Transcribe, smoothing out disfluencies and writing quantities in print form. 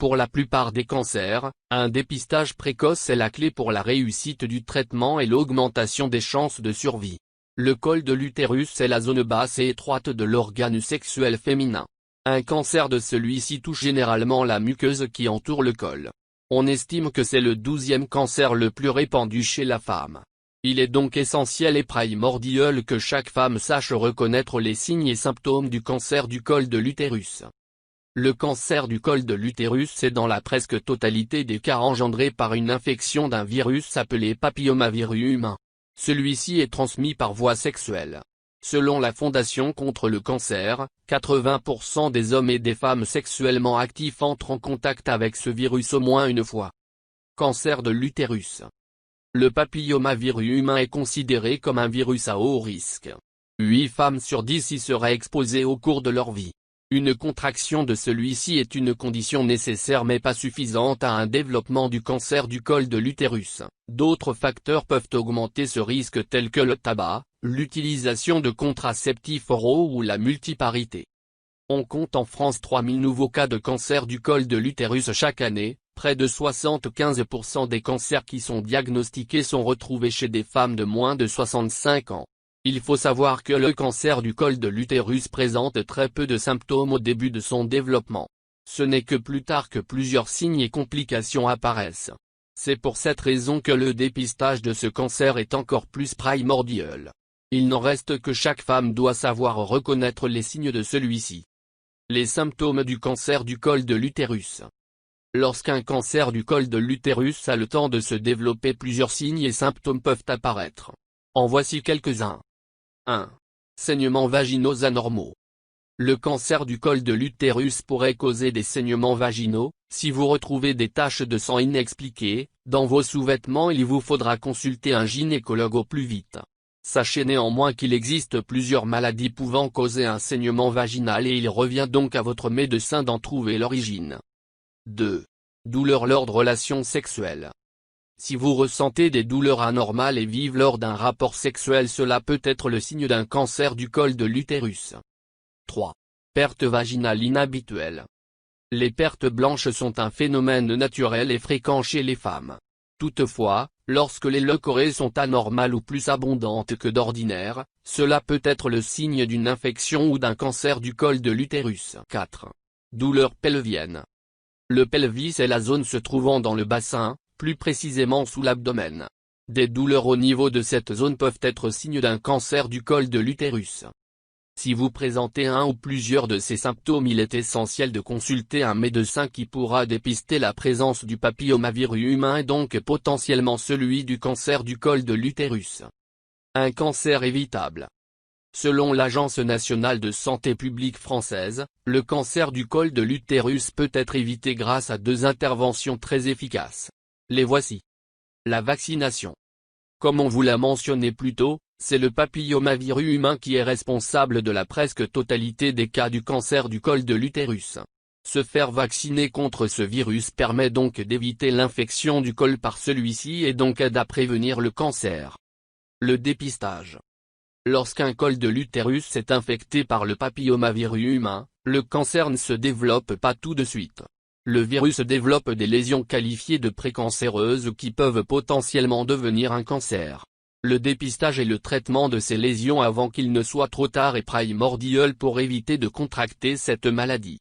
Pour la plupart des cancers, un dépistage précoce est la clé pour la réussite du traitement et l'augmentation des chances de survie. Le col de l'utérus est la zone basse et étroite de l'organe sexuel féminin. Un cancer de celui-ci touche généralement la muqueuse qui entoure le col. On estime que c'est le 12e cancer le plus répandu chez la femme. Il est donc essentiel et primordial que chaque femme sache reconnaître les signes et symptômes du cancer du col de l'utérus. Le cancer du col de l'utérus est dans la presque totalité des cas engendré par une infection d'un virus appelé papillomavirus humain. Celui-ci est transmis par voie sexuelle. Selon la Fondation contre le cancer, 80% des hommes et des femmes sexuellement actifs entrent en contact avec ce virus au moins une fois. Cancer de l'utérus. Le papillomavirus humain est considéré comme un virus à haut risque. 8 femmes sur 10 y seraient exposées au cours de leur vie. Une contraction de celui-ci est une condition nécessaire mais pas suffisante à un développement du cancer du col de l'utérus. D'autres facteurs peuvent augmenter ce risque tels que le tabac, l'utilisation de contraceptifs oraux ou la multiparité. On compte en France 3000 nouveaux cas de cancer du col de l'utérus chaque année. Près de 75% des cancers qui sont diagnostiqués sont retrouvés chez des femmes de moins de 65 ans. Il faut savoir que le cancer du col de l'utérus présente très peu de symptômes au début de son développement. Ce n'est que plus tard que plusieurs signes et complications apparaissent. C'est pour cette raison que le dépistage de ce cancer est encore plus primordial. Il n'en reste que chaque femme doit savoir reconnaître les signes de celui-ci. Les symptômes du cancer du col de l'utérus. Lorsqu'un cancer du col de l'utérus a le temps de se développer, plusieurs signes et symptômes peuvent apparaître. En voici quelques-uns. 1. Saignements vaginaux anormaux. Le cancer du col de l'utérus pourrait causer des saignements vaginaux. Si vous retrouvez des taches de sang inexpliquées dans vos sous-vêtements, il vous faudra consulter un gynécologue au plus vite. Sachez néanmoins qu'il existe plusieurs maladies pouvant causer un saignement vaginal et il revient donc à votre médecin d'en trouver l'origine. 2. Douleurs lors de relations sexuelles. Si vous ressentez des douleurs anormales et vives lors d'un rapport sexuel, cela peut être le signe d'un cancer du col de l'utérus. 3. Perte vaginale inhabituelle. Les pertes blanches sont un phénomène naturel et fréquent chez les femmes. Toutefois, lorsque les leucorrhées sont anormales ou plus abondantes que d'ordinaire, cela peut être le signe d'une infection ou d'un cancer du col de l'utérus. 4. Douleurs pelviennes. Le pelvis est la zone se trouvant dans le bassin, plus précisément sous l'abdomen. Des douleurs au niveau de cette zone peuvent être signe d'un cancer du col de l'utérus. Si vous présentez un ou plusieurs de ces symptômes, il est essentiel de consulter un médecin qui pourra dépister la présence du papillomavirus humain et donc potentiellement celui du cancer du col de l'utérus. Un cancer évitable. Selon l'Agence nationale de santé publique française, le cancer du col de l'utérus peut être évité grâce à 2 interventions très efficaces. Les voici. La vaccination. Comme on vous l'a mentionné plus tôt, c'est le papillomavirus humain qui est responsable de la presque totalité des cas du cancer du col de l'utérus. Se faire vacciner contre ce virus permet donc d'éviter l'infection du col par celui-ci et donc aide à prévenir le cancer. Le dépistage. Lorsqu'un col de l'utérus est infecté par le papillomavirus humain, le cancer ne se développe pas tout de suite. Le virus développe des lésions qualifiées de précancéreuses qui peuvent potentiellement devenir un cancer. Le dépistage et le traitement de ces lésions avant qu'il ne soit trop tard est primordial pour éviter de contracter cette maladie.